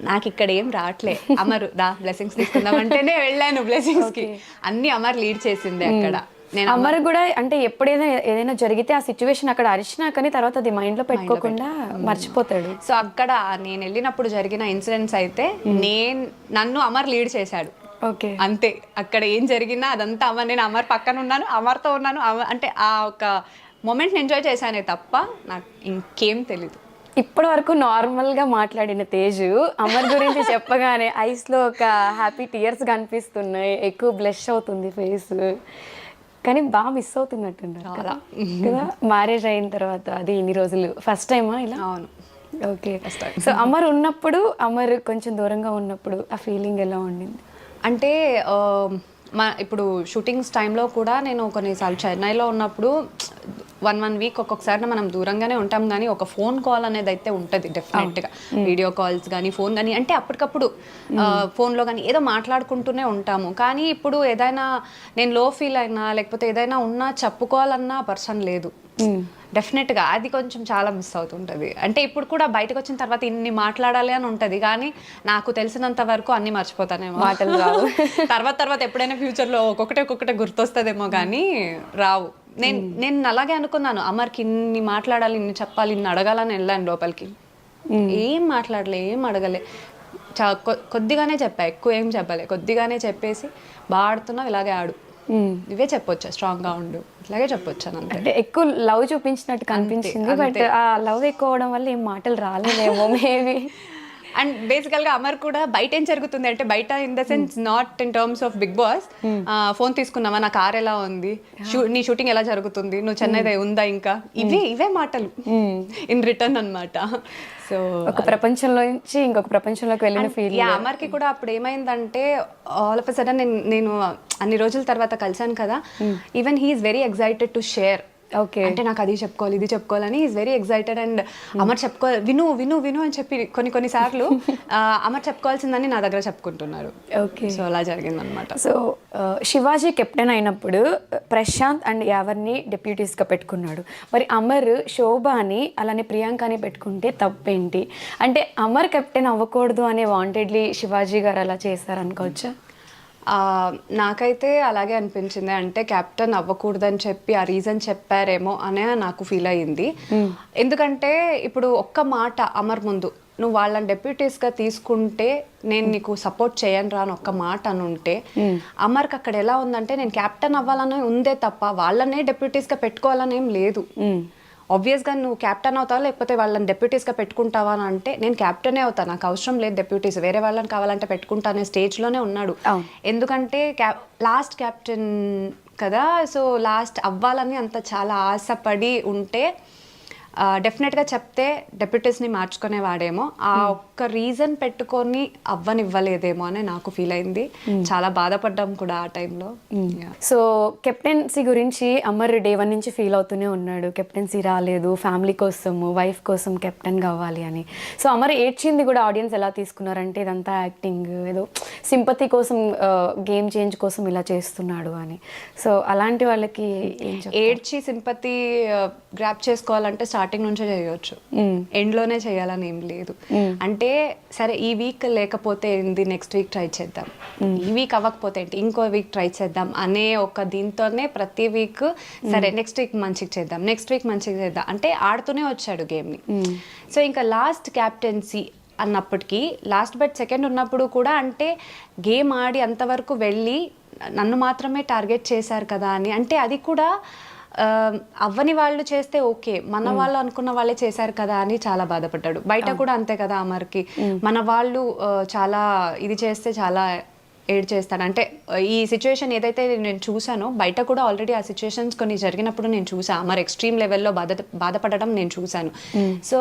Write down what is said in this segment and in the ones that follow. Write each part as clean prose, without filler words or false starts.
నాకు ఇక్కడ ఏం రావట్లే, అమరు రా బ్లెస్సింగ్స్ తీసుకుందాం అంటేనే వెళ్ళాను బ్లెస్సింగ్స్ కి. అన్ని అమర్ లీడ్ చేసింది అక్కడ. నేను అమర్ కూడా అంటే ఎప్పుడైనా ఏదైనా జరిగితే ఆ సిచ్యువేషన్ అక్కడ అరిచినా కానీ తర్వాత అది మైండ్ లో పెట్టుకోకుండా మర్చిపోతాడు. సో అక్కడ నేను వెళ్ళినప్పుడు జరిగిన ఇన్సిడెంట్స్ అయితే నన్ను అమర్ లీడ్ చేశాడు. ఓకే, అంతే. అక్కడ ఏం జరిగినా అదంతా అమర్, నేను అమర్ పక్కన ఉన్నాను, అమర్తో ఉన్నాను. అంటే ఆ ఒక మూమెంట్ని ఎంజాయ్ చేశానే తప్ప నాకు ఇంకేం తెలీదు. ఇప్పటి వరకు నార్మల్ గా మాట్లాడిన తేజు అమర్ గురించి చెప్పగానే ఐస్ లో ఒక హ్యాపీ టీయర్స్ కనిపిస్తున్నాయి, ఎక్కువ బ్లష్ అవుతుంది ఫేస్, కానీ బాగా మిస్ అవుతున్నట్టున్నారు కదా. మ్యారేజ్ అయిన తర్వాత అది ఇన్ని రోజులు ఫస్ట్ టైమా ఇలా? అవును. ఓకే. సో అమర్ ఉన్నప్పుడు, అమర్ కొంచెం దూరంగా ఉన్నప్పుడు ఆ ఫీలింగ్ ఎలా ఉండింది? అంటే ఇప్పుడు షూటింగ్స్ టైంలో కూడా నేను కొన్నిసార్లు చెన్నైలో ఉన్నప్పుడు 1 వీక్ ఒక్కొక్కసారి మనం దూరంగానే ఉంటాం, కానీ ఒక ఫోన్ కాల్ అనేది అయితే ఉంటుంది డెఫినెట్గా. వీడియో కాల్స్ కానీ ఫోన్ కానీ, అంటే అప్పటికప్పుడు ఫోన్లో కానీ ఏదో మాట్లాడుకుంటూనే ఉంటాము. కానీ ఇప్పుడు ఏదైనా నేను లో ఫీల్ అయినా లేకపోతే ఏదైనా ఉన్నా చెప్పుకోవాలన్నా పర్సన్ లేదు డెఫినెట్గా. అది కొంచెం చాలా మిస్ అవుతుంటుంది. అంటే ఇప్పుడు కూడా బయటకు వచ్చిన తర్వాత ఇన్ని మాట్లాడాలి అని ఉంటుంది, కానీ నాకు తెలిసినంత వరకు అన్ని మర్చిపోతానేమో, మాటలు రావు. తర్వాత ఎప్పుడైనా ఫ్యూచర్లో ఒక్కొక్కటే గుర్తొస్తుందేమో కానీ రావు. నేను అలాగే అనుకున్నాను, అమర్కి ఇన్ని మాట్లాడాలి, ఇన్ని చెప్పాలి, ఇన్ని అడగాలని వెళ్ళాను లోపలికి. ఏం మాట్లాడలే, ఏం అడగలే, కొద్దిగానే చెప్పా, ఎక్కువ ఏం చెప్పలే, కొద్దిగానే చెప్పేసి బాగా ఆడుతున్నావు, ఇలాగే ఆడు, ఇవే చెప్పొచ్చా, స్ట్రాంగ్గా ఉండు, ఇలాగే చెప్పొచ్చాను. అంటే ఎక్కువ లవ్ చూపించినట్టు కనిపించింది, బట్ ఆ లవ్ ఎక్కువ అవడం వల్ల ఏం మాటలు రాలేదేమో మేబీ. అండ్ బేసికల్గా అమర్ కూడా బయట ఏం జరుగుతుంది అంటే, బయట in the sense not in terms of Bigg Boss, phone తీసుకున్నావా, నా కార్ ఎలా ఉంది, నీ షూటింగ్ ఎలా జరుగుతుంది, నువ్వు చెన్నై ఉందా ఇంకా, ఇవే మాటలు ఇన్ రిటర్న్ అన్నమాట. సో ఒక ప్రపంచంలో నుంచి ఇంకొక ప్రపంచంలోకి వెళ్ళిన ఫీల్. అమర్కి కూడా అప్పుడు ఏమైందంటే, ఆల్ ఆఫ్ ఎ సడన్ నేను అన్ని రోజుల తర్వాత కలిసాను కదా, even he is very excited to share. Okay, అంటే నాకు అది చెప్పుకోవాలి, ఇది చెప్పుకోవాలని is very excited. And Amar Vinu అని చెప్పి కొన్నిసార్లు అమర్ చెప్పుకోవాల్సిందని నా దగ్గర చెప్పుకుంటున్నారు. ఓకే, సో అలా జరిగిందనమాట. సో శివాజీ కెప్టెన్ అయినప్పుడు ప్రశాంత్ అండ్ యావర్ని డెప్యూటీస్గా పెట్టుకున్నాడు. మరి అమర్ శోభాని అలానే ప్రియాంకని పెట్టుకుంటే తప్పేంటి? అంటే అమర్ కెప్టెన్ అవ్వకూడదు అనే వాంటెడ్లీ శివాజీ గారు అలా చేశారనుకోవచ్చా? నాకైతే అలాగే అనిపించింది. అంటే కెప్టెన్ అవ్వకూడదని చెప్పి ఆ రీజన్ చెప్పారేమో అనే నాకు ఫీల్ అయ్యింది. ఎందుకంటే ఇప్పుడు ఒక్క మాట అమర్ ముందు, నువ్వు వాళ్ళని డెప్యూటీస్గా తీసుకుంటే నేను నీకు సపోర్ట్ చేయను రా అని ఒక్క మాట అని ఉంటే, అమర్కి అక్కడ ఎలా ఉందంటే నేను కెప్టెన్ అవ్వాలని ఉందే తప్ప వాళ్ళనే డెప్యూటీస్గా పెట్టుకోవాలని ఏం లేదు. ఆబ్వియస్గా నువ్వు క్యాప్టెన్ అవుతావా లేకపోతే వాళ్ళని డెప్యూటీస్గా పెట్టుకుంటావా అని అంటే, నేను క్యాప్టెనే అవుతాను, నాకు అవసరం లేదు డెప్యూటీస్, వేరే వాళ్ళని కావాలంటే పెట్టుకుంటా అనే స్టేజ్లోనే ఉన్నాడు. ఎందుకంటే లాస్ట్ క్యాప్టెన్ కదా, సో లాస్ట్ అవ్వాలని అంత చాలా ఆశపడి ఉంటే డెఫినెట్గా చెప్తే డెప్యూటీస్ని మార్చుకునేవాడేమో. ఆ ఒక్క రీజన్ పెట్టుకొని అవ్వనివ్వలేదేమో అని నాకు ఫీల్ అయింది. చాలా బాధపడ్డాం కూడా ఆ టైంలో. సో కెప్టెన్సీ గురించి అమర్ డే 1 నుంచి ఫీల్ అవుతూనే ఉన్నాడు, కెప్టెన్సీ రాలేదు, ఫ్యామిలీ కోసం, వైఫ్ కోసం కెప్టెన్ కావాలి అని. సో అమర్ ఏడ్చింది కూడా ఆడియన్స్ ఎలా తీసుకున్నారంటే, ఇదంతా యాక్టింగ్, ఏదో సింపతి కోసం, గేమ్ చేంజ్ కోసం ఇలా చేస్తున్నాడు అని. సో అలాంటి వాళ్ళకి ఏడ్చి సింపతి గ్రాప్ చేసుకోవాలంటే స్టార్టింగ్ నుంచే చేయవచ్చు, ఎండ్లోనే చేయాలని ఏం లేదు. అంటే సరే ఈ వీక్ లేకపోతే ఏంది, నెక్స్ట్ వీక్ ట్రై చేద్దాం, ఈ వీక్ అవ్వకపోతే ఏంటి, ఇంకో వీక్ ట్రై చేద్దాం అనే ఒక దీంతోనే ప్రతి వీక్ సరే నెక్స్ట్ వీక్ మంచిగా చేద్దాం, నెక్స్ట్ వీక్ మంచిగా చేద్దాం అంటే ఆడుతూనే వచ్చాడు గేమ్ని. సో ఇంకా లాస్ట్ క్యాప్టెన్సీ అన్నప్పటికీ, లాస్ట్ బట్ సెకండ్ ఉన్నప్పుడు కూడా అంటే గేమ్ ఆడి అంతవరకు వెళ్ళి నన్ను మాత్రమే టార్గెట్ చేశారు కదా అని, అంటే అది కూడా అవ్వని వాళ్ళు చేస్తే ఓకే, మన వాళ్ళు అనుకున్న వాళ్ళే చేశారు కదా అని చాలా బాధపడ్డాడు. బయట కూడా అంతే కదా అమర్కి, మన వాళ్ళు చాలా ఇది చేస్తే చాలా ఏడ్ చేస్తాడు. అంటే ఈ సిచ్యువేషన్ ఏదైతే నేను చూసానో బయట కూడా ఆల్రెడీ ఆ సిచ్యువేషన్స్ కొన్ని జరిగినప్పుడు నేను చూసాను, అమర్ ఎక్స్ట్రీమ్ లెవెల్లో బాధపడడం నేను చూశాను. సో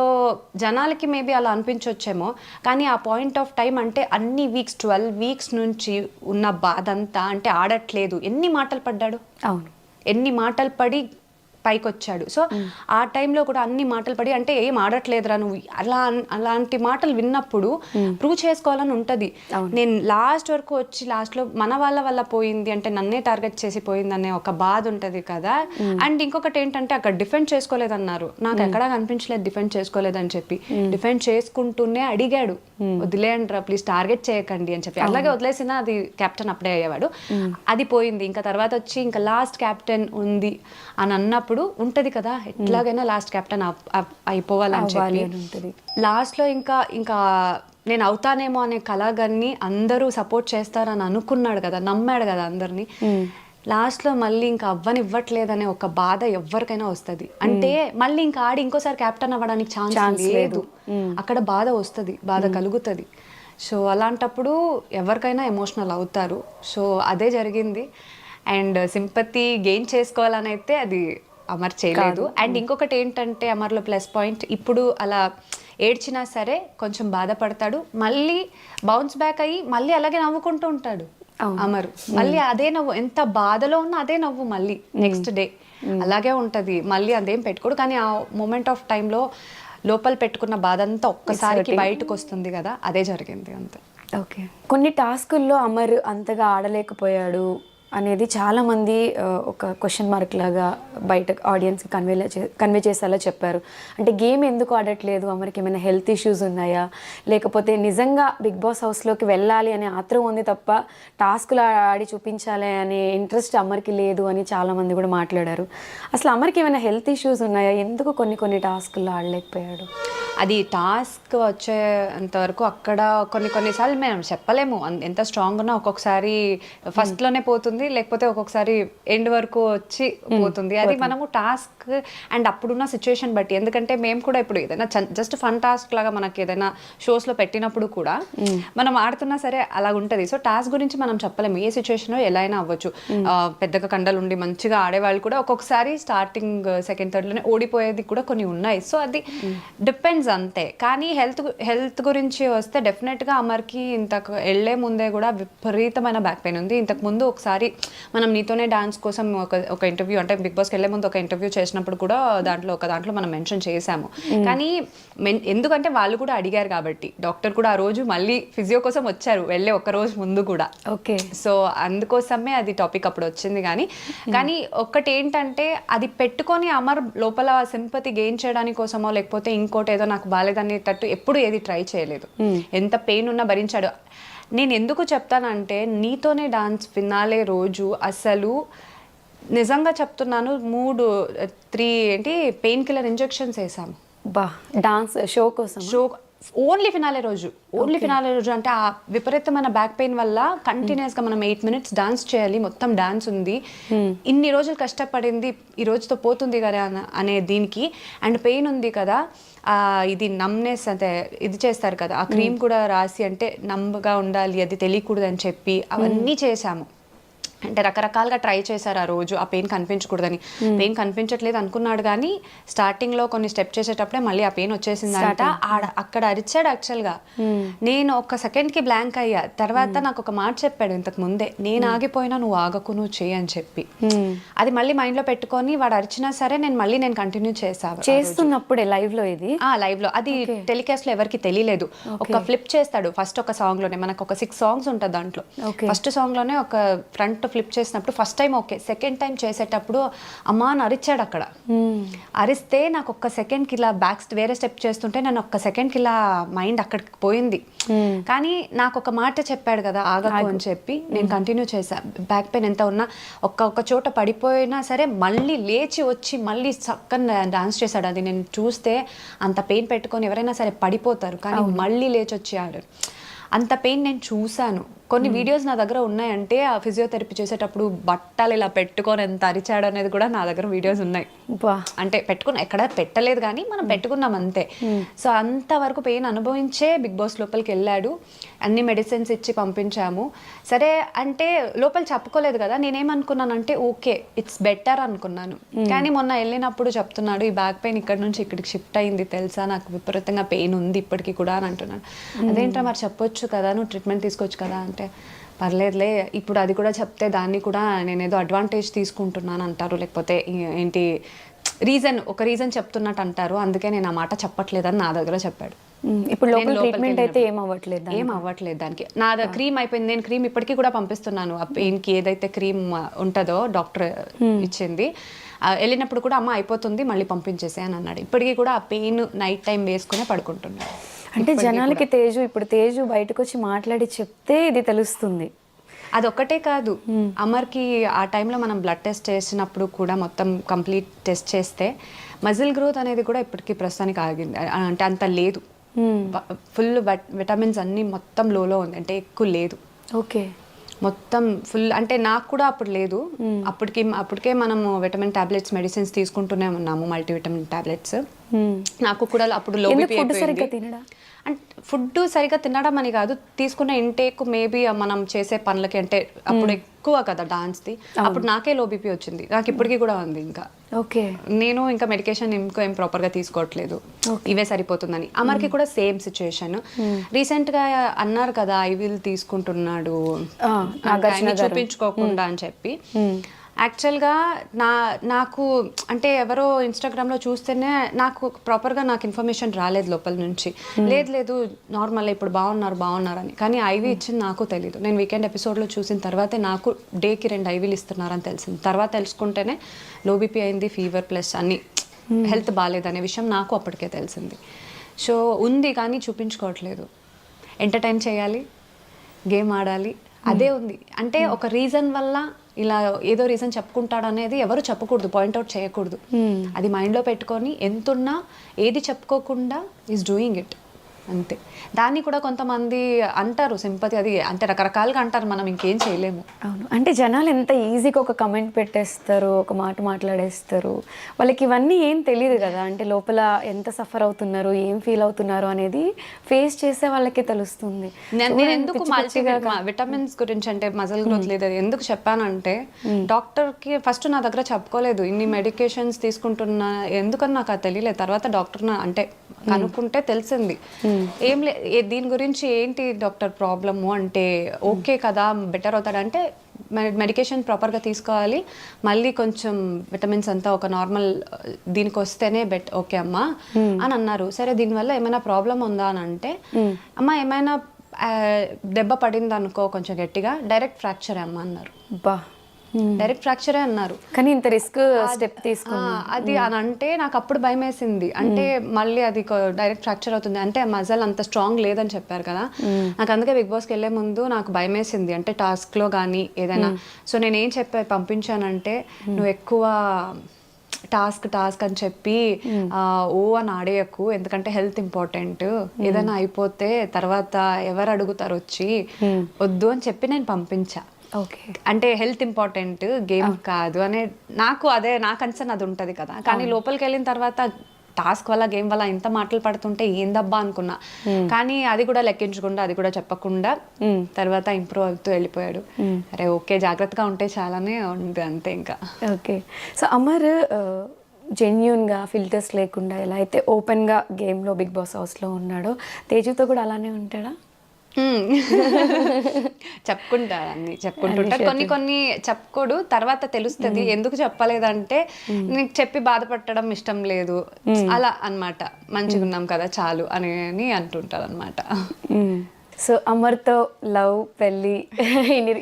జనాలకి మేబీ అలా అనిపించవచ్చేమో, కానీ ఆ పాయింట్ ఆఫ్ టైం అంటే అన్ని వీక్స్ 12 వీక్స్ నుంచి ఉన్న బాధ అంతా, అంటే ఆడట్లేదు, ఎన్ని మాటలు పడ్డాడు, అవును, ఎన్ని మాటలు పడి పైకి వచ్చాడు. సో ఆ టైంలో కూడా అన్ని మాటలు పడి అంటే ఏం ఆడట్లేదురా నువ్వు అలాంటి మాటలు విన్నప్పుడు ప్రూవ్ చేసుకోవాలని ఉంటుంది. నేను లాస్ట్ వరకు వచ్చి లాస్ట్లో మన వల్ల పోయింది అంటే నన్నే టార్గెట్ చేసి పోయింది అనే ఒక బాధ ఉంటుంది కదా. అండ్ ఇంకొకటి ఏంటంటే అక్కడ డిఫెండ్ చేసుకోలేదన్నారు, నాకు ఎక్కడా కనిపించలేదు డిఫెండ్ చేసుకోలేదని చెప్పి. డిఫెండ్ చేసుకుంటూనే అడిగాడు వదిలేయండి రా ప్లీజ్ టార్గెట్ చేయకండి అని చెప్పి. అలాగే వదిలేసిన అది కెప్టెన్ అప్పుడే అయ్యేవాడు. అది పోయింది. ఇంకా తర్వాత వచ్చి ఇంకా లాస్ట్ కెప్టెన్ ఉంది అని అన్నప్పుడు ఉంటది కదా ఎట్లాగైనా లాస్ట్ కెప్టెన్ అయిపోవాలని చెప్పి లాస్ట్లో ఇంకా నేను అవుతానేమో అనే కలగన్ని అందరూ సపోర్ట్ చేస్తారని అనుకున్నాడు కదా, నమ్మాడు కదా అందరినీ. లాస్ట్లో మళ్ళీ ఇంకా అవ్వనివ్వట్లేదనే ఒక బాధ ఎవరికైనా వస్తుంది. అంటే మళ్ళీ ఇంకా ఆడి ఇంకోసారి కెప్టెన్ అవ్వడానికి ఛాన్స్ లేదు, అక్కడ బాధ వస్తుంది, బాధ కలుగుతుంది. సో అలాంటప్పుడు ఎవరికైనా ఎమోషనల్ అవుతారు. సో అదే జరిగింది. అండ్ సింపతి గెయిన్ చేసుకోవాలని అయితే అది అమర్ చేయలేదు. అండ్ ఇంకొకటి ఏంటంటే అమర్లో ప్లస్ పాయింట్, ఇప్పుడు అలా ఏడ్చినా సరే కొంచెం బాధపడతాడు, మళ్ళీ బౌన్స్ బ్యాక్ అయ్యి మళ్ళీ అలాగే నవ్వుకుంటూ ఉంటాడు అమర్. మళ్ళీ అదే నవ్వు, ఎంత బాధలో ఉన్నా అదే నవ్వు మళ్ళీ నెక్స్ట్ డే అలాగే ఉంటుంది. మళ్ళీ అదేం పెట్టుకోడు, కానీ ఆ మూమెంట్ ఆఫ్ టైంలో లోపల పెట్టుకున్న బాధ అంతా ఒక్కసారికి బయటకు వస్తుంది కదా, అదే జరిగింది అంతే. ఓకే, కొన్ని టాస్కుల్లో అమర్ అంతగా ఆడలేకపోయాడు అనేది చాలామంది ఒక క్వశ్చన్ మార్క్ లాగా బయట ఆడియన్స్కి కన్వే చేసేలా చెప్పారు. అంటే గేమ్ ఎందుకు ఆడట్లేదు, అమర్కి ఏమైనా హెల్త్ ఇష్యూస్ ఉన్నాయా, లేకపోతే నిజంగా బిగ్ బాస్ హౌస్లోకి వెళ్ళాలి అనే ఆత్రం ఉంది తప్ప టాస్కులు ఆడి చూపించాలి అనే ఇంట్రెస్ట్ అమర్కి లేదు అని చాలామంది కూడా మాట్లాడారు. అసలు అమర్కి ఏమైనా హెల్త్ ఇష్యూస్ ఉన్నాయా, ఎందుకు కొన్ని టాస్కుల్లో ఆడలేకపోయాడు? అది టాస్క్ వచ్చేంతవరకు అక్కడ కొన్నిసార్లు మేము చెప్పలేము, ఎంత స్ట్రాంగ్ ఉన్నా ఒక్కొక్కసారి ఫస్ట్లోనే పోతుంది, లేకపోతే ఒక్కొక్కసారి ఎండ్ వరకు వచ్చి పోతుంది. అది మనము టాస్క్ అండ్ అప్పుడున్న సిచ్యువేషన్ బట్టి. ఎందుకంటే మేము కూడా ఇప్పుడు ఏదైనా జస్ట్ ఫన్ టాస్క్ లాగా మనకి ఏదైనా షోస్లో పెట్టినప్పుడు కూడా మనం ఆడుతున్నా సరే అలా ఉంటుంది. సో టాస్క్ గురించి మనం చెప్పలేము, ఏ సిచ్యువేషన్లో ఎలా అయినా అవ్వచ్చు. పెద్దగా కండలు ఉండి మంచిగా ఆడేవాళ్ళు కూడా ఒక్కొక్కసారి స్టార్టింగ్ సెకండ్ థర్డ్లోనే ఓడిపోయేది కూడా కొన్ని ఉన్నాయి. సో అది డిపెండ్స్ అంతే. కానీ హెల్త్ గురించి వస్తే డెఫినెట్గా అమర్కి ఇంతకు వెళ్ళే ముందే కూడా విపరీతమైన బ్యాక్ పెయిన్ ఉంది. ఇంతకు ముందు ఒకసారి మనం నీతోనే డాన్స్ కోసం ఒక ఇంటర్వ్యూ, అంటే బిగ్ బాస్కి వెళ్ళే ముందు ఒక ఇంటర్వ్యూ చేసినప్పుడు కూడా దాంట్లో మనం మెన్షన్ చేశాము. కానీ ఎందుకంటే వాళ్ళు కూడా అడిగారు కాబట్టి డాక్టర్ కూడా ఆ రోజు మళ్ళీ ఫిజియో కోసం వచ్చారు వెళ్ళే ఒక రోజు ముందు కూడా. ఓకే, సో అందుకోసమే అది టాపిక్ అప్పుడు వచ్చింది. కానీ ఒక్కటి ఏంటంటే అది పెట్టుకొని అమర్ లోపల సింపతి గెయిన్ చేయడానికి కోసమో లేకపోతే ఇంకోటి ఏదో నాకు బాలేదనేటట్టు ఎప్పుడు ఏది ట్రై చేయలేదు. ఎంత పెయిన్ ఉన్నా భరించాడు. నేను ఎందుకు చెప్తానంటే నీతోనే డాన్స్ ఫినాలే రోజు అసలు నిజంగా చెప్తున్నాను 3 పెయిన్ కిల్లర్ ఇంజెక్షన్స్ వేసాము డాన్స్ షో కోసం. ఓన్లీ ఫినాలే రోజు అంటే ఆ విపరీతమైన బ్యాక్ పెయిన్ వల్ల కంటిన్యూస్గా మనం 8 minutes డాన్స్ చేయాలి, మొత్తం డాన్స్ ఉంది, ఇన్ని రోజులు కష్టపడింది ఈ రోజుతో పోతుంది కదా అనే దీనికి. అండ్ పెయిన్ ఉంది కదా, ఇది నమ్నెస్ అంటే ఇది చేస్తారు కదా, ఆ క్రీమ్ కూడా రాసి అంటే నమ్మగా ఉండాలి, అది తెలియకూడదు అని చెప్పి అవన్నీ చేశాము. అంటే రకరకాలుగా ట్రై చేశారు ఆ రోజు, ఆ పెయిన్ కనిపించకూడదని. పెయిన్ కనిపించట్లేదు అనుకున్నాడు, కానీ స్టార్టింగ్లో కొన్ని స్టెప్ చేసేటప్పుడే మళ్ళీ ఆ పెయిన్ వచ్చేసిందంట. అక్కడ అరిచాడు యాక్చువల్గా. నేను ఒక సెకండ్కి బ్లాంక్ అయ్యా. తర్వాత నాకు ఒక మాట చెప్పాడు ఇంతకు ముందే, నేను ఆగిపోయినా నువ్వు ఆగకు, నువ్వు చెయ్యి అని చెప్పి. అది మళ్ళీ మైండ్లో పెట్టుకొని వాడు అరిచినా సరే నేను కంటిన్యూ చేస్తున్నప్పుడే లైవ్లో లైవ్లో అది టెలికాస్ట్లో ఎవరికి తెలియలేదు. ఒక ఫ్లిప్ చేస్తాడు ఫస్ట్ ఒక సాంగ్లోనే, మనకు ఒక 6 songs ఉంటుంది దాంట్లో. ఫస్ట్ సాంగ్లోనే ఒక ఫ్రంట్ ఫ్లిప్ చేసినప్పుడు first time okay, second time చేసేటప్పుడు అమ్మా అని అరిచాడు అక్కడ. అరిస్తే నాకు ఒక్క సెకండ్కి ఇలా వేరే స్టెప్ చేస్తుంటే నేను ఒక్క సెకండ్కి ఇలా మైండ్ అక్కడికి పోయింది. కానీ నాకు ఒక మాట చెప్పాడు కదా ఆగకు అని చెప్పి, నేను కంటిన్యూ చేశా. బ్యాక్ పెయిన్ ఎంత ఉన్నా ఒక్క చోట పడిపోయినా సరే మళ్ళీ లేచి వచ్చి మళ్ళీ చక్కగా డాన్స్ చేశాడు. అది నేను చూస్తే అంత పెయిన్ పెట్టుకొని ఎవరైనా సరే పడిపోతారు, కానీ మళ్ళీ లేచి వచ్చి ఆడారు. అంత పెయిన్ నేను చూశాను. కొన్ని వీడియోస్ నా దగ్గర ఉన్నాయంటే ఆ ఫిజియోథెరపీ చేసేటప్పుడు బట్టలు ఇలా పెట్టుకొని ఎంత అరిచాడు అనేది కూడా నా దగ్గర వీడియోస్ ఉన్నాయి. అంటే ఎక్కడ పెట్టలేదు కానీ మనం పెట్టుకున్నాం అంతే. సో అంతవరకు పెయిన్ అనుభవించే బిగ్ బాస్ లోపలికి వెళ్ళాడు. అన్ని మెడిసిన్స్ ఇచ్చి పంపించాము. సరే అంటే లోపల చెప్పుకోలేదు కదా, నేనేమనుకున్నానంటే ఓకే ఇట్స్ బెటర్ అనుకున్నాను. కానీ మొన్న వెళ్ళినప్పుడు చెప్తున్నాడు, ఈ బ్యాక్ పెయిన్ ఇక్కడ నుంచి ఇక్కడికి షిఫ్ట్ అయింది తెలుసా, నాకు విపరీతంగా పెయిన్ ఉంది ఇప్పటికీ కూడా అని అంటున్నాడు. అదేంటో మరి చెప్పొచ్చు కదా, నువ్వు ట్రీట్మెంట్ తీసుకోవచ్చు కదా అంటే, పర్లేదులే ఇప్పుడు అది కూడా చెప్తే దాన్ని కూడా నేనేదో అడ్వాంటేజ్ తీసుకుంటున్నాను అంటారు, లేకపోతే ఏంటి ఒక రీజన్ చెప్తున్నట్టు అంటారు, అందుకే నేను ఆ మాట చెప్పట్లేదని నా దగ్గర చెప్పాడు. ఇప్పుడు నేను లోపల లోపలికి ట్రీట్మెంట్ అయితే ఏం అవ్వట్లేదు ఏం అవ్వట్లేదు దానికి. నా క్రీమ్ అయిపోయింది, నేను క్రీమ్ ఇప్పటికీ కూడా పంపిస్తున్నాను. ఆ పెయిన్కి ఏదైతే క్రీమ్ ఉంటుందో డాక్టర్ ఇచ్చింది, వెళ్ళినప్పుడు కూడా అమ్మ అయిపోతుంది మళ్ళీ పంపించేసే అని అన్నాడు. ఇప్పటికీ కూడా ఆ పెయిన్ నైట్ టైం వేసుకునే పడుకుంటున్నాడు. అంటే జనాలకి ఇప్పుడు తేజు బయటకు వచ్చి మాట్లాడి చెప్తే ఇది తెలుస్తుంది. అదొక్కటే కాదు, అమర్కి ఆ టైంలో మనం బ్లడ్ టెస్ట్ చేసినప్పుడు కూడా మొత్తం కంప్లీట్ టెస్ట్ చేస్తే మజిల్ గ్రోత్ అనేది కూడా ఇప్పటికీ ప్రస్తుతానికి ఆగింది. అంటే అంత లేదు, ఫుల్ విటమిన్స్ అన్నీ మొత్తం లోలో ఉంది, అంటే ఎక్కువ లేదు. ఓకే, మొత్తం ఫుల్. అంటే నాకు కూడా అప్పుడు లేదు, అప్పటికే మనము విటమిన్ టాబ్లెట్స్ మెడిసిన్స్ తీసుకుంటూనే ఉన్నాము, మల్టీవిటమిన్ టాబ్లెట్స్. నాకు కూడా అప్పుడు లో బీపీ అయిపోయింది. అంటే ఫుడ్ సరిగా తినడం అని కాదు, తీసుకున్న ఇంటేక్ మేబీ మనం చేసే పనులకి, అంటే అప్పుడు ఎక్కువ కదా డాన్స్ది, అప్పుడు నాకే లో బీపీ వచ్చింది, నాకు ఇప్పటికీ కూడా ఉంది. ఇంకా ఓకే, నేను ఇంకా మెడికేషన్ ఏం ప్రాపర్గా తీసుకోవట్లేదు, ఇవే సరిపోతుందని. అమర్కి కూడా సేమ్ సిచ్యుయేషన్. రీసెంట్గా అన్నారు కదా ఐవిల్ తీసుకుంటున్నాడు చూపించుకోకుండా అని చెప్పి. యాక్చువల్గా నాకు అంటే ఎవరో ఇన్స్టాగ్రామ్లో చూస్తేనే నాకు ప్రాపర్గా నాకు ఇన్ఫర్మేషన్ రాలేదు లోపల నుంచి. లేదు నార్మల్ ఇప్పుడు బాగున్నారు అని. కానీ ఐవీ ఇచ్చింది నాకు తెలీదు. నేను వీకెండ్ ఎపిసోడ్లో చూసిన తర్వాతే నాకు డేకి 2 ఐవీలు ఇస్తున్నారని తెలిసింది. తర్వాత తెలుసుకుంటేనే లో బీపీ అయింది, ఫీవర్ ప్లస్ అన్ని హెల్త్ బాగాలేదనే విషయం నాకు అప్పటికే తెలిసింది. సో ఉంది కానీ చూపించుకోవట్లేదు. ఎంటర్టైన్ చేయాలి, గేమ్ ఆడాలి, అదే ఉంది. అంటే ఒక రీజన్ వల్ల ఇలా ఏదో రీజన్ చెప్పుకుంటాడు అనేది ఎవరు చెప్పకూడదు, పాయింట్అవుట్ చేయకూడదు. అది మైండ్లో పెట్టుకొని ఎంతున్నా ఏది చెప్పుకోకుండా ఈజ్ డూయింగ్ ఇట్ అంతే. దాన్ని కూడా కొంతమంది అంటారు సింపతి, అది అంటే రకరకాలుగా అంటారు, మనం ఇంకేం చేయలేము. అవును, అంటే జనాలు ఎంత ఈజీగా ఒక కమెంట్ పెట్టేస్తారు, ఒక మాట మాట్లాడేస్తారు, వాళ్ళకి ఇవన్నీ ఏం తెలియదు కదా. అంటే లోపల ఎంత సఫర్ అవుతున్నారు, ఏం ఫీల్ అవుతున్నారు అనేది ఫేస్ చేసే వాళ్ళకే తెలుస్తుంది. నేను ఎందుకు విటమిన్స్ గురించి అంటే మజిల్ గ్రోత్ లేదు ఎందుకు చెప్పానంటే, డాక్టర్కి ఫస్ట్ నా దగ్గర చెప్పుకోలేదు, ఇన్ని మెడికేషన్స్ తీసుకుంటున్నా ఎందుకని నాకు అది తెలియలేదు. తర్వాత డాక్టర్ అంటే కనుక్కుంటే తెలిసింది. ఏం దీని గురించి ఏంటి డాక్టర్ ప్రాబ్లము అంటే, ఓకే కదా బెటర్ అవుతాడంటే మెడికేషన్ ప్రాపర్గా తీసుకోవాలి, మళ్ళీ కొంచెం విటమిన్స్ అంతా ఒక నార్మల్ దీనికి వస్తేనే ఓకే అమ్మా అని అన్నారు. సరే దీనివల్ల ఏమైనా ప్రాబ్లం ఉందా అని అంటే, అమ్మ ఏమైనా దెబ్బ పడింది అనుకో కొంచెం గట్టిగా, డైరెక్ట్ ఫ్రాక్చర్ అమ్మ అన్నారు. డైరెక్ట్ ఫ్రాక్చరే అన్నారు. కానీ ఇంత రిస్క్ స్టెప్ తీసుకున్నా అది అని అంటే నాకు అప్పుడు భయం వేసింది. అంటే మళ్ళీ అది డైరెక్ట్ ఫ్రాక్చర్ అవుతుంది అంటే మజల్ అంత స్ట్రాంగ్ లేదని చెప్పారు కదా. నాకు అందుకే బిగ్ బాస్కి వెళ్ళే ముందు నాకు భయం వేసింది, అంటే టాస్క్లో కానీ ఏదైనా. సో నేను ఏం పంపించానంటే, నువ్వు ఎక్కువ టాస్క్ అని చెప్పి అని ఆడేయకు, ఎందుకంటే హెల్త్ ఇంపార్టెంట్, ఏదైనా అయిపోతే తర్వాత ఎవరు అడుగుతారు వచ్చి, వద్దు అని చెప్పి నేను పంపించా. అంటే హెల్త్ ఇంపార్టెంట్, గేమ్ కాదు అనే నా కన్సర్న్ అది ఉంటుంది కదా. కానీ లోపలికి వెళ్ళిన తర్వాత టాస్క్ వల్ల గేమ్ వల్ల ఇంత మాటలు పడుతుంటే ఏందబ్బా అనుకున్నా. కానీ అది కూడా లెక్కించకుండా, అది కూడా చెప్పకుండా తర్వాత ఇంప్రూవ్ అవుతూ వెళ్ళిపోయాడు. అరే ఓకే జాగ్రత్తగా ఉంటే చాలానే ఉంది అంతే ఇంకా. ఓకే, సో అమర్ జెన్యూన్గా ఫిల్టర్స్ లేకుండా ఎలా అయితే ఓపెన్గా గేమ్లో బిగ్ బాస్ హౌస్లో ఉన్నాడో, తేజుతో కూడా అలానే ఉంటాడా? చెప్పుకుంటారు, అన్ని చెప్పుకుంటుంటారు. కొన్ని చెప్పుకోడు, తర్వాత తెలుస్తుంది ఎందుకు చెప్పలేదంటే నీకు చెప్పి బాధపడడం ఇష్టం లేదు అలా అన్నమాట. మంచిగా ఉన్నాం కదా చాలు అని అంటుంటారు అనమాట. సో అమర్తో లవ్, పెళ్ళి,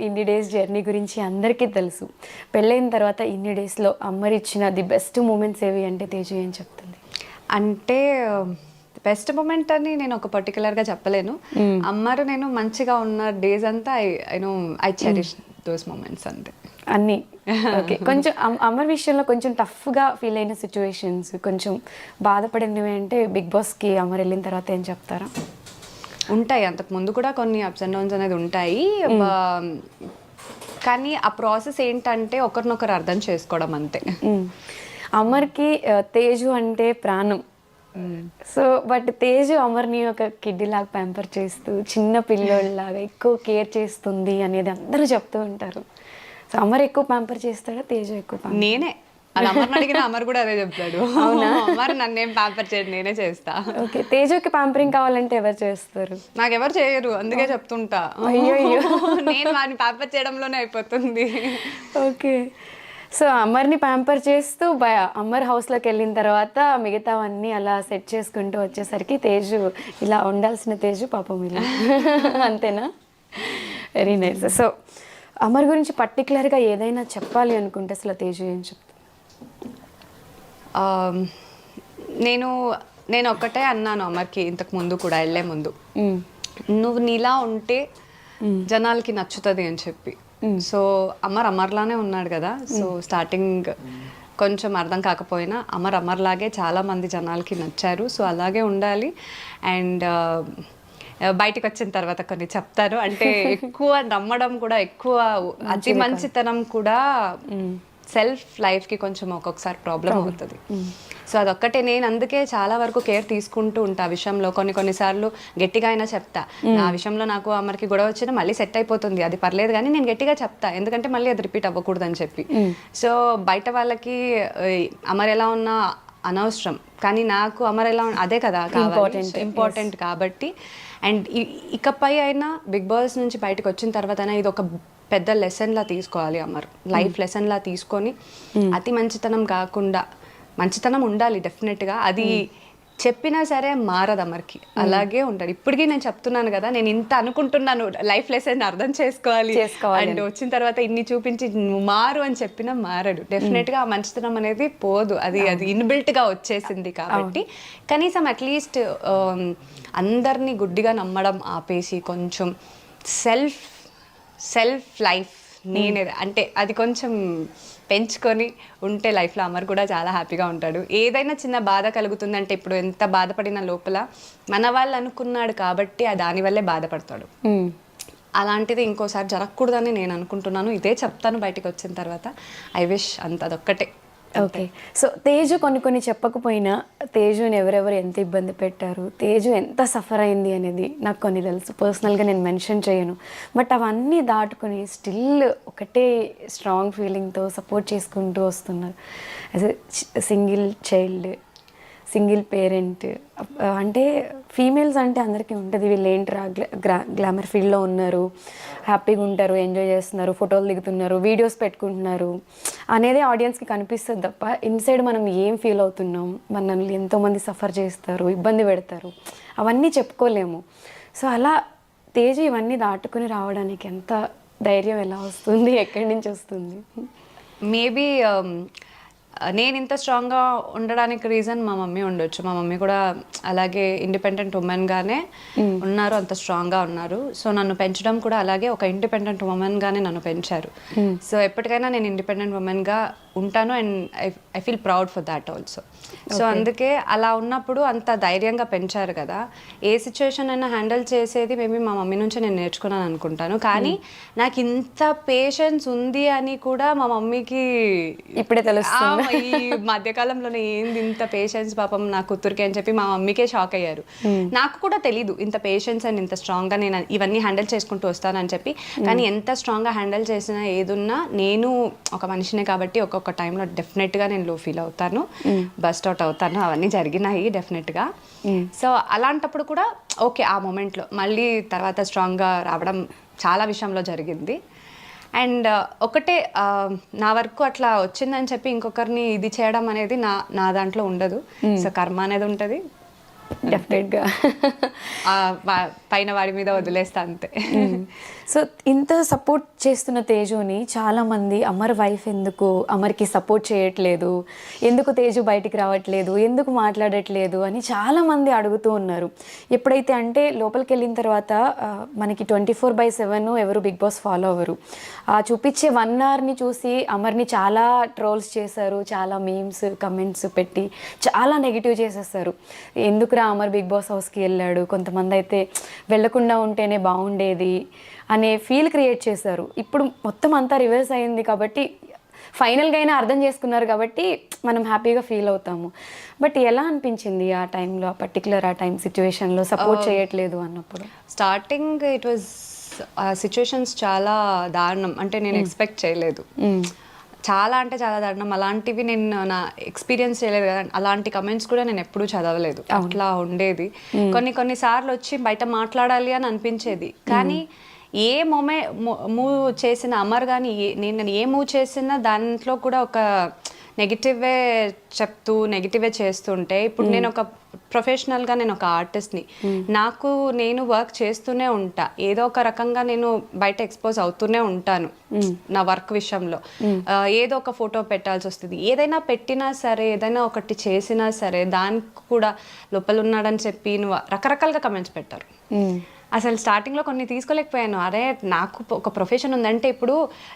ఇన్ని డేస్ జర్నీ గురించి అందరికీ తెలుసు. పెళ్ళైన తర్వాత ఇన్ని డేస్లో అమర్ ఇచ్చిన ది బెస్ట్ మూమెంట్స్ ఏవి అంటే తేజు ఏం చెప్తుంది? అంటే బెస్ట్ మూమెంట్ అని నేను ఒక పర్టికులర్గా చెప్పలేను. అమ్మరు నేను మంచిగా ఉన్న డేస్ అంతా ఐ చెరిష్ దోస్ మూమెంట్స్ అంతే అన్నీ. ఓకే, కొంచెం అమర్ విషయంలో కొంచెం టఫ్గా ఫీల్ అయిన సిచ్యువేషన్స్, కొంచెం బాధపడినవి అంటే బిగ్ బాస్కి అమర్ వెళ్ళిన తర్వాత ఏం చెప్తారా? ఉంటాయి, అంతకు ముందు కూడా కొన్ని అప్స్ అండ్ డౌన్స్ అనేది ఉంటాయి. కానీ ఆ ప్రాసెస్ ఏంటంటే ఒకరినొకరు అర్థం చేసుకోవడం అంతే. అమర్కి తేజు అంటే ప్రాణం. సో బట్ తేజు అమర్ని ఒక కిడ్డీ లాగా ప్యాంపర్ చేస్తూ, చిన్న పిల్లోళ్ళలాగా ఎక్కువ కేర్ చేస్తుంది అనేది అందరూ చెప్తూ ఉంటారు. సో అమర్ ఎక్కువ ప్యాంపర్ చేస్తాడా, తేజు ఎక్కువ? నేనే అలా అమర్ని అడిగిన అమర్ కూడా అదే చెప్తాడు. అవునా, అమర్ నన్నేం ప్యాంపర్ చేయడు, నేనే చేస్తా. ఓకే, తేజుకి ప్యాంపరింగ్ కావాలంటే ఎవరు చేస్తారు? నాకు ఎవరు చేయరు, అందుకే చెప్తుంటా. అయ్యో నేను వాడిని ప్యాంపర్ చేయడంలోనే అయిపోతుంది. ఓకే, సో అమర్ని ప్యాంపర్ చేస్తూ అమర్ హౌస్లోకి వెళ్ళిన తర్వాత మిగతావన్నీ అలా సెట్ చేసుకుంటూ వచ్చేసరికి తేజు ఇలా ఉండాల్సిన తేజు పాపం ఇలా అంతేనా? Very nice. సో అమర్ గురించి పర్టికులర్గా ఏదైనా చెప్పాలి అనుకుంటే అసలు తేజు ఏం చెప్తా? నేను ఒక్కటే అన్నాను అమర్కి ఇంతకు ముందు కూడా, వెళ్ళే ముందు, నువ్వు నీలా ఉంటే జనాలకి నచ్చుతుంది అని చెప్పి. సో అమర్లానే ఉన్నాడు కదా. సో స్టార్టింగ్ కొంచెం అర్థం కాకపోయినా అమర్లాగే చాలా మంది జనాలకి నచ్చారు. సో అలాగే ఉండాలి. అండ్ బయటికి వచ్చిన తర్వాత కొన్ని చెప్తారు, అంటే ఎక్కువ నమ్మడం కూడా, ఎక్కువ అతి మంచితనం కూడా సెల్ఫ్ లైఫ్కి కొంచెం ఒక్కొక్కసారి ప్రాబ్లం అవుతుంది. సో అదొక్కటే. నేను అందుకే చాలా వరకు కేర్ తీసుకుంటూ ఉంటా ఆ విషయంలో. కొన్నిసార్లు గట్టిగా అయినా చెప్తా, నా విషయంలో నాకు అమర్కి గొడవ వచ్చినా మళ్ళీ సెట్ అయిపోతుంది, అది పర్లేదు, కానీ నేను గట్టిగా చెప్తా, ఎందుకంటే మళ్ళీ అది రిపీట్ అవ్వకూడదు అని చెప్పి. సో బయట వాళ్ళకి అమర్ ఎలా ఉన్నా అనవసరం, కానీ నాకు అమర్ ఎలా అదే కదా ఇంపార్టెంట్ కాబట్టి. అండ్ ఇకపై అయినా బిగ్ బాస్ నుంచి బయటకు వచ్చిన తర్వాత అయినా ఇది ఒక పెద్ద లెసన్లా తీసుకోవాలి అమర్, లైఫ్ లెసన్లా తీసుకొని అతి మంచితనం కాకుండా, మంచితనం ఉండాలి డెఫినెట్గా, అది చెప్పినా సరే మారదు అమర్కి, అలాగే ఉంటాడు. ఇప్పటికీ నేను చెప్తున్నాను కదా, నేను ఇంత అనుకుంటున్నాను లైఫ్ లెసన్ అర్థం చేసుకోవాలి అండ్ వచ్చిన తర్వాత ఇన్ని చూపించి మారు అని చెప్పినా మారడు. డెఫినెట్గా ఆ మంచితనం అనేది పోదు, అది ఇన్బిల్ట్గా వచ్చేసింది కాబట్టి. కనీసం అట్లీస్ట్ అందరినీ గుడ్డిగా నమ్మడం ఆపేసి కొంచెం సెల్ఫ్ లైఫ్ నేనే అంటే అది కొంచెం పెంచుకొని ఉంటే లైఫ్లో అమర్ కూడా చాలా హ్యాపీగా ఉంటాడు. ఏదైనా చిన్న బాధ కలుగుతుందంటే, ఇప్పుడు ఎంత బాధపడిన లోపల మన వాళ్ళు అనుకున్నాడు కాబట్టి దానివల్లే బాధపడతాడు. అలాంటిది ఇంకోసారి జరగకూడదని నేను అనుకుంటున్నాను. ఇదే చెప్తాను బయటకు వచ్చిన తర్వాత. ఐ విష్ అదొక్కటే. ఓకే. సో తేజు కొన్ని చెప్పకపోయినా తేజుని ఎవరెవరు ఎంత ఇబ్బంది పెట్టారు, తేజు ఎంత సఫర్ అయింది అనేది నాకు కొన్ని తెలుసు. పర్సనల్గా నేను మెన్షన్ చేయను, బట్ అవన్నీ దాటుకుని స్టిల్ ఒకటే స్ట్రాంగ్ ఫీలింగ్తో సపోర్ట్ చేసుకుంటూ వస్తున్నారు. As a single child, single parent. అంటే ఫీమేల్స్ అంటే అందరికీ ఉంటుంది, వీళ్ళు ఏంట్రా గ్లామర్ ఫీల్డ్లో ఉన్నారు, హ్యాపీగా ఉంటారు, ఎంజాయ్ చేస్తున్నారు, ఫోటోలు దిగుతున్నారు, వీడియోస్ పెట్టుకుంటున్నారు అనేది ఆడియన్స్కి కనిపిస్తుంది తప్ప ఇన్సైడ్ మనం ఏం ఫీల్ అవుతున్నాం, మనల్ని ఎంతోమంది సఫర్ చేస్తారు, ఇబ్బంది పెడతారు, అవన్నీ చెప్పుకోలేము. సో అలా తేజ ఇవన్నీ దాటుకుని రావడానికి ఎంత ధైర్యం ఎలా వస్తుంది, ఎక్కడి నుంచి వస్తుంది? మేబీ నేను ఇంత స్ట్రాంగ్గా ఉండడానికి రీజన్ మా మమ్మీ ఉండొచ్చు. మా మమ్మీ కూడా అలాగే ఇండిపెండెంట్ ఉమెన్గానే ఉన్నారు, అంత స్ట్రాంగ్గా ఉన్నారు. సో నన్ను పెంచడం కూడా అలాగే ఒక ఇండిపెండెంట్ ఉమెన్గానే నన్ను పెంచారు. సో ఎప్పటికైనా నేను ఇండిపెండెంట్ ఉమెన్గా ఉంటాను and I feel proud for that also. So అందుకే అలా ఉన్నప్పుడు అంత ధైర్యంగా పెంచారు కదా. ఏ సిచ్యువేషన్ అయినా హ్యాండిల్ చేసేది మేబీ మా మమ్మీ నుంచే నేను నేర్చుకున్నాను అనుకుంటాను. కానీ నాకు ఇంత పేషెన్స్ ఉంది అని కూడా మా మమ్మీకి ఇప్పుడే తెలుస్తుంది. ఈ మధ్యకాలంలోనే ఏంది ఇంత పేషెన్స్ పాపం నా కూతురికి అని చెప్పి మా మమ్మీకే షాక్ అయ్యారు. నాకు కూడా తెలీదు ఇంత పేషెన్స్ అండ్ ఇంత స్ట్రాంగ్గా నేను ఇవన్నీ హ్యాండిల్ చేసుకుంటూ వస్తానని చెప్పి. కానీ ఎంత స్ట్రాంగ్గా హ్యాండిల్ చేసినా ఏదున్నా నేను ఒక మనిషినే కాబట్టి ఒక్కొక్క టైంలో డెఫినెట్గా నేను లో ఫీల్ అవుతాను, బస్ట్ అవుట్ అవుతాను, అవన్నీ జరిగినాయి డెఫినెట్గా. సో అలాంటప్పుడు కూడా ఓకే, ఆ మూమెంట్లో మళ్ళీ తర్వాత స్ట్రాంగ్గా రావడం చాలా విషయంలో జరిగింది. అండ్ ఒకటే నా వరకు అట్లా వచ్చిందని చెప్పి ఇంకొకరిని ఇది చేయడం అనేది నా దాంట్లో ఉండదు. సో కర్మ అనేది ఉంటుంది డెఫినెట్గా, పైన వాడి మీద వదిలేస్తా అంతే. సో ఇంత సపోర్ట్ చేస్తున్న తేజుని చాలామంది అమర్ వైఫ్ ఎందుకు అమర్కి సపోర్ట్ చేయట్లేదు, ఎందుకు తేజు బయటికి రావట్లేదు, ఎందుకు మాట్లాడట్లేదు అని చాలామంది అడుగుతూ ఉన్నారు. ఎప్పుడైతే అంటే లోపలికి వెళ్ళిన తర్వాత మనకి 24/7 ఎవరు బిగ్ బాస్ ఫాలో అవ్వరు. చూపించే 1 అవర్ని చూసి అమర్ని చాలా ట్రోల్స్ చేశారు, చాలా మీమ్స్ కమెంట్స్ పెట్టి చాలా నెగిటివ్ చేసేస్తారు. ఎందుకురా అమర్ బిగ్ బాస్ హౌస్కి వెళ్ళాడు, కొంతమంది అయితే వెళ్ళకుండా ఉంటేనే బాగుండేది అనే ఫీల్ క్రియేట్ చేశారు. ఇప్పుడు మొత్తం అంతా రివర్స్ అయింది కాబట్టి ఫైనల్గా అయినా అర్థం చేసుకున్నారు కాబట్టి మనం హ్యాపీగా ఫీల్ అవుతాము. బట్ ఎలా అనిపించింది ఆ టైంలో, ఆ పర్టికులర్ ఆ టైం సిచ్యువేషన్లో సపోర్ట్ చేయట్లేదు అన్నప్పుడు? స్టార్టింగ్ ఇట్ వాజ్ సిచ్యువేషన్స్ చాలా దారుణం, అంటే నేను ఎక్స్పెక్ట్ చేయలేదు. చాలా అంటే చాలా దారుణం. అలాంటివి నేను నా ఎక్స్పీరియన్స్ చేయలేదు కదా. అలాంటి కమెంట్స్ కూడా నేను ఎప్పుడూ చదవలేదు. అట్లా ఉండేది. కొన్నిసార్లు వచ్చి బయట మాట్లాడాలి అని అనిపించేది, కానీ ఏ మూవ్ చేసిన అమర్ కానీ నేను ఏ మూవ్ చేసినా దాంట్లో కూడా ఒక నెగిటివే చెప్తూ నెగిటివే చేస్తుంటే, ఇప్పుడు నేను ఒక ప్రొఫెషనల్గా నేను ఒక ఆర్టిస్ట్ని, నాకు నేను వర్క్ చేస్తూనే ఉంటా, ఏదో ఒక రకంగా నేను బయట ఎక్స్పోజ్ అవుతూనే ఉంటాను నా వర్క్ విషయంలో. ఏదో ఒక ఫోటో పెట్టాల్సి వస్తుంది, ఏదైనా పెట్టినా సరే, ఏదైనా ఒకటి చేసినా సరే దానికి కూడా లోపల ఉన్నాడని చెప్పి నువ్వు రకరకాలుగా కమెంట్స్ పెట్టారు. అసలు స్టార్టింగ్లో కొన్ని తీసుకోలేకపోయాను. అరే నాకు ఒక ప్రొఫెషన్ ఉందంటే ఇప్పుడు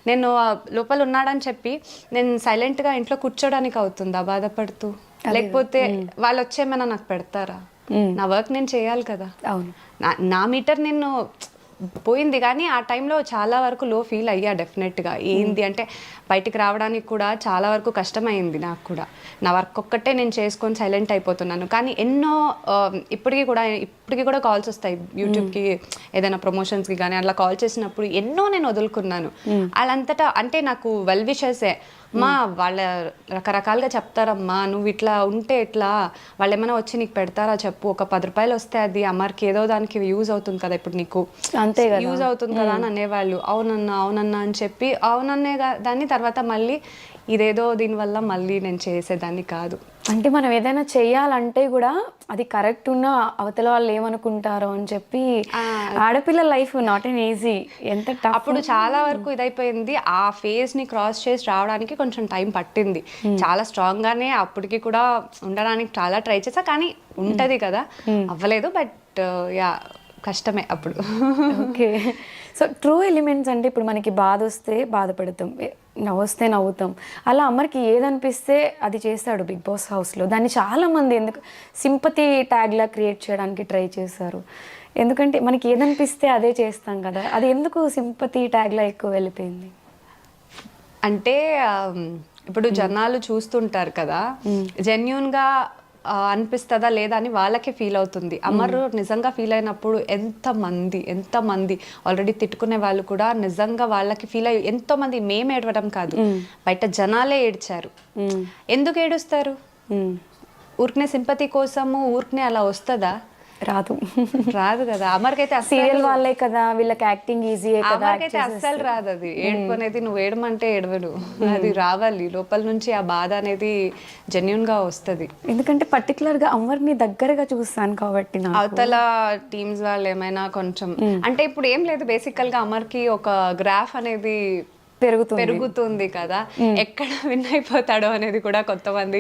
నేను లోపల ఉన్నాడని చెప్పి నేను సైలెంట్గా ఇంట్లో కూర్చోడానికి అవుతుందా బాధపడుతూ? లేకపోతే వాళ్ళు వచ్చేమైనా నాకు పెడతారా? నా వర్క్ నేను చేయాలి కదా. అవును, నా మీటర్ నేను పోయింది, కానీ ఆ టైంలో చాలా వరకు లో ఫీల్ అయ్యా డెఫినెట్గా. ఏంది అంటే బయటికి రావడానికి కూడా చాలా వరకు కష్టమైంది నాకు కూడా. నా వర్క్ ఒక్కటే నేను చేసుకొని సైలెంట్ అయిపోతున్నాను. కానీ ఎన్నో ఇప్పటికీ కూడా కాల్స్ వస్తాయి యూట్యూబ్కి, ఏదైనా ప్రమోషన్స్కి కానీ అట్లా కాల్ చేసినప్పుడు ఎన్నో నేను వదులుకున్నాను. వాళ్ళంతటా అంటే నాకు వెల్ విషెసే, మా వాళ్ళ రకరకాలుగా చెప్తారమ్మా, నువ్వు ఇట్లా ఉంటే ఎట్లా, వాళ్ళు ఏమైనా వచ్చి నీకు పెడతారా చెప్పు, ఒక 10 రూపాయలు వస్తే అది అమ్మకి ఏదో దానికి యూజ్ అవుతుంది కదా, ఇప్పుడు నీకు అంతే కదా, యూజ్ అవుతుంది కదా అని అనేవాళ్ళు. అవునన్నా అని చెప్పి అవునన్నే దాన్ని తర్వాత మళ్ళీ ఇదేదో దీనివల్ల మళ్ళీ నేను చేసేదాన్ని కాదు. అంటే మనం ఏదైనా చెయ్యాలంటే కూడా అది కరెక్ట్ ఉన్న అవతల వాళ్ళు ఏమనుకుంటారో అని చెప్పి, ఆడపిల్ల లైఫ్ నాట్ ఎన్ ఈజీ, ఎంత టఫ్. అప్పుడు చాలా వరకు ఇదైపోయింది. ఆ ఫేజ్ ని క్రాస్ చేసి రావడానికి కొంచెం టైం పట్టింది. చాలా స్ట్రాంగ్ గానే అప్పటికి కూడా ఉండడానికి చాలా ట్రై చేసా, కానీ ఉంటది కదా, అవ్వలేదు. బట్ యా కష్టమే అప్పుడు. ఓకే, సో ట్రూ ఎలిమెంట్స్ అంటే ఇప్పుడు మనకి బాధ వస్తే బాధపడతాం, నవ్వొస్తే నవ్వుతాం. అలా అమర్కి ఏదనిపిస్తే అది చేస్తాడు బిగ్ బాస్ హౌస్లో. దాన్ని చాలామంది ఎందుకు సింపతి ట్యాగ్లా క్రియేట్ చేయడానికి ట్రై చేశారు. ఎందుకంటే మనకి ఏదనిపిస్తే అదే చేస్తాం కదా, అది ఎందుకు సింపతి ట్యాగ్లా ఎక్కువ వెళ్ళిపోయింది? అంటే ఇప్పుడు జనాలు చూస్తుంటారు కదా, జెన్యున్గా అనిపిస్తుందా లేదా అని వాళ్ళకే ఫీల్ అవుతుంది. అమర్ నిజంగా ఫీల్ అయినప్పుడు ఎంతమంది ఆల్రెడీ తిట్టుకునే వాళ్ళు కూడా నిజంగా వాళ్ళకి ఫీల్ అయ్యి ఎంతోమంది, మేము ఏడవడం కాదు, బయట జనాలే ఏడ్చారు. ఎందుకు ఏడుస్తారు? ఊరికనే సింపతి కోసము ఊరికనే అలా వస్తుందా? రాదు కదా. అమర్కైతే సీరియల్ వాళ్ళే కదా, వీళ్ళకి యాక్టింగ్ ఈజీయే కదా, అమర్కైతే అస్సలు రాదు అది. ఏడుపు అనేది నువ్వు ఏడమంటే ఏడవడు, అది రావాలి లోపల నుంచి. ఆ బాధ అనేది జెన్యున్ గా వస్తుంది. ఎందుకంటే పర్టికులర్ గా అమర్ని దగ్గరగా చూస్తాను కాబట్టి. అవతల టీమ్స్ వాళ్ళు ఏమైనా కొంచెం అంటే ఇప్పుడు ఏం లేదు, బేసికల్ గా అమర్కి ఒక గ్రాఫ్ అనేది పెరుగుతుంది కదా, ఎక్కడ విన్ అయిపోతాడో అనేది కూడా కొంతమంది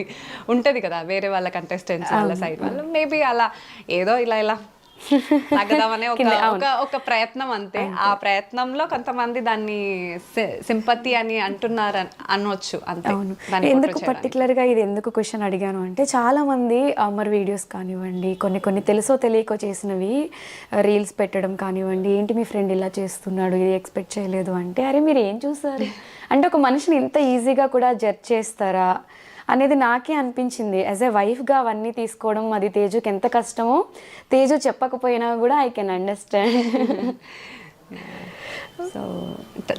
ఉంటది కదా, వేరే వాళ్ళ కంటెస్టెంట్స్ వాళ్ళ సైడ్ వాళ్ళు. మేబీ అలా ఏదో ఇలా తగ్గదామనే ఒక ప్రయత్నం అంతే. ఆ ప్రయత్నంలో కొంతమంది దాన్ని సింపతి అని అంటున్నారు అనొచ్చు అంతే. ఎందుకు పర్టికులర్ గా ఇది ఎందుకు క్వశ్చన్ అడిగాను అంటే, చాలా మంది అమర్ వీడియోస్ కానివ్వండి, కొన్ని తెలుసో తెలియకో చేసినవి రీల్స్ పెట్టడం కానివ్వండి, ఏంటి మీ ఫ్రెండ్ ఇలా చేస్తున్నాడు, ఇది ఎక్స్పెక్ట్ చేయలేదు అంటే, అరే మీరు ఏం చూసారు అంటే ఒక మనిషిని ఇంత ఈజీగా కూడా జడ్జ్ చేస్తారా అనేది నాకే అనిపించింది. యాజ్ ఏ వైఫ్గా అవన్నీ తీసుకోవడం అది తేజుకి ఎంత కష్టమో, తేజు చెప్పకపోయినా కూడా ఐ కెన్ అండర్స్టాండ్. సో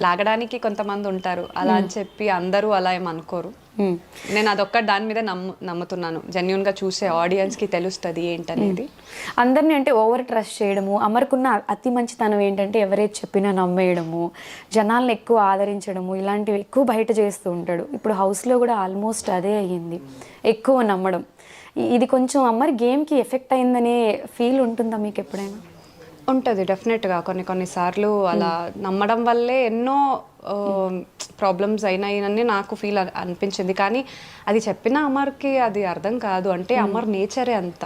లాగడానికి కొంతమంది ఉంటారు, అలా అని చెప్పి అందరూ అలా ఏం అనుకోరు. నేను అదొక్క దాని మీద నమ్ముతున్నాను. జెన్యున్గా చూసే ఆడియన్స్కి తెలుస్తుంది ఏంటనేది. అందరినీ అంటే ఓవర్ ట్రస్ట్ చేయడము, అమర్కున్న అతి మంచితనం ఏంటంటే ఎవరైతే చెప్పినా నమ్మేయడము, జనాల్ని ఎక్కువ ఆదరించడము, ఇలాంటివి ఎక్కువ బయట చేస్తూ ఉంటాడు. ఇప్పుడు హౌస్లో కూడా ఆల్మోస్ట్ అదే అయ్యింది, ఎక్కువ నమ్మడం. ఇది కొంచెం అమర్ గేమ్కి ఎఫెక్ట్ అయిందనే ఫీల్ ఉంటుందా మీకు ఎప్పుడైనా? ఉంటుంది డెఫినెట్గా. కొన్నిసార్లు అలా నమ్మడం వల్లే ఎన్నో ప్రాబ్లమ్స్ అయినాయని నాకు ఫీల్ అనిపించింది. కానీ అది చెప్పిన అమర్కి అది అర్థం కాదు, అంటే అమర్ నేచరే అంత.